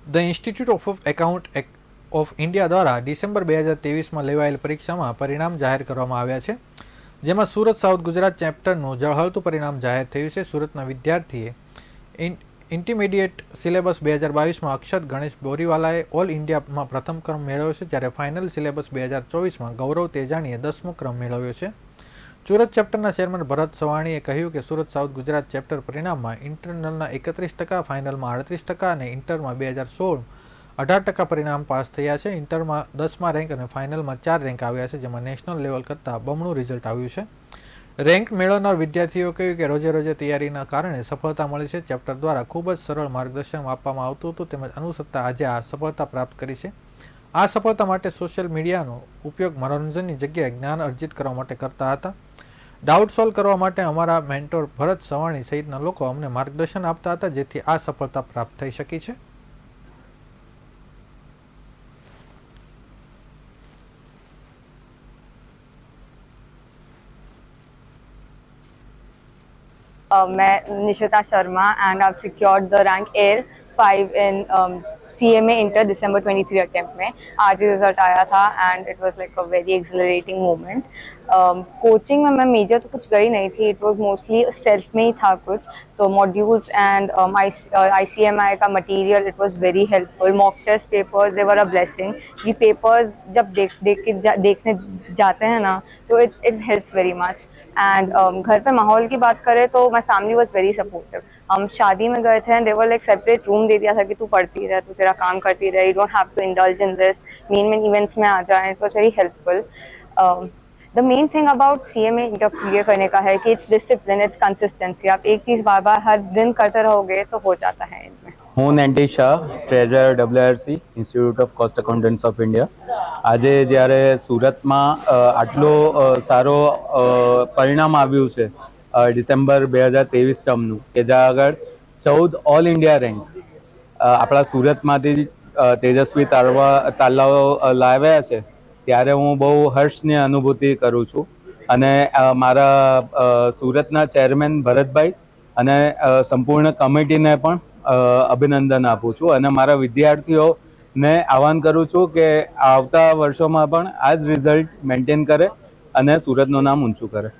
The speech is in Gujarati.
The institute of account of India દ્વારા ડિસેમ્બર 2023માં લેવાયેલ પરીક્ષામાં પરિણામ જાહેર કરવામાં આવ્યા છે, જેમાં સુરત સાઉથ ગુજરાત ચેપ્ટરનું ઝળહળતું પરિણામ જાહેર થયું છે. સુરતના વિદ્યાર્થીએ ઇન્ટરમીડિયેટ સિલેબસ 2022માં અક્ષત ગણેશ બોરીવાલાએ ઓલ ઇન્ડિયામાં પ્રથમ ક્રમ મેળવ્યો છે, જ્યારે ફાઇનલ સિલેબસ 2024માં ગૌરવ તેજાણીએ 10મો ક્રમ મેળવ્યો છે. સુરત ચેપ્ટરના ચેરમેન ભરત સવાણીએ કહ્યું કે સુરત સાઉથ ગુજરાત ચેપ્ટર પરિણામમાં ઇન્ટરનલના 31%, ફાઇનલમાં 38% અને ઇન્ટરમાં 2016 18% પરિણામ પાસ થયા છે. ઇન્ટરમાં 10મા રેન્ક અને ફાઇનલમાં 4 રેન્ક આવ્યા છે, જેમાં નેશનલ લેવલ કરતાં બમણું રિઝલ્ટ આવ્યું છે. રેન્ક મેળવનાર વિદ્યાર્થીઓ કહ્યું કે રોજે તૈયારીના કારણે સફળતા મળી છે. ચેપ્ટર દ્વારા ખૂબ જ સરળ માર્ગદર્શન આપવામાં આવતું હતું, તેમજ અનુસરતા આજે આ સફળતા પ્રાપ્ત કરી છે. આ સફળતા માટે સોશિયલ મીડિયાનો ઉપયોગ મનોરંજનની જગ્યાએ જ્ઞાન અર્જિત કરવા માટે કરતા હતા. ડાઉટ સોલ્વ કરવા માટે અમારા મેન્ટોર ભરત સવાણી સહિતના લોકો અમને માર્ગદર્શન આપતા હતા, જેથી આ સફળતા પ્રાપ્ત થઈ શકી છે. मैं Nishita Sharma and I've secured the rank Air 5 in CMA Inter December 23 attempt में. आज रिजल्ट आया था and it was like a very accelerating moment. Coaching में मैं मेजर तो कुछ गई नहीं थी, इट वाज मोस्टली सेल्फ में ही था कुछ. तो मॉड्यूल्स एंड ICMI का material it was very helpful. Mock test papers they were a blessing. ये पेपर्स जब देखने जाते हैं ना तो it helps very much. And घर पे माहौल की बात करें तो my family was very supportive. हम शादी में गए थे, they were like separate room दे दिया था कि तू पढ़ती रह, तू तेरा काम करती रहे, you don't have to indulge in this, main events में आ जाए. It was very helpful. The main thing about CMA inter clear करने का है कि इट्स डिसिप्लिन, इट्स कंसिस्टेंसी. आप एक चीज़ बार बार हर दिन करते रहोगे तो हो जाता है इनमें. હું નેન્ટી Shah, treasurer WRC institute of cost accountants of India. આજે જ્યારે સુરતમાં આટલો સારો પરિણામ આવ્યું છે ડિસેમ્બર 2023 ટર્મનું, કે જ્યાં આગળ 14 ઓલ ઇન્ડિયા રેન્ક આપણા સુરતમાંથી તેજસ્વી તાલાઓ લાવ્યા છે, ત્યારે હું બહુ હર્ષની અનુભૂતિ કરું છું. અને મારા સુરતના ચેરમેન ભરતભાઈ અને સંપૂર્ણ કમિટીને પણ અભિનંદન આપું છું. અને મારા વિદ્યાર્થીઓને આહ્વાન કરું છું કે આવતા વર્ષોમાં પણ આ જ રિઝલ્ટ મેન્ટેન કરે અને સુરતનું નામ ઊંચું કરે.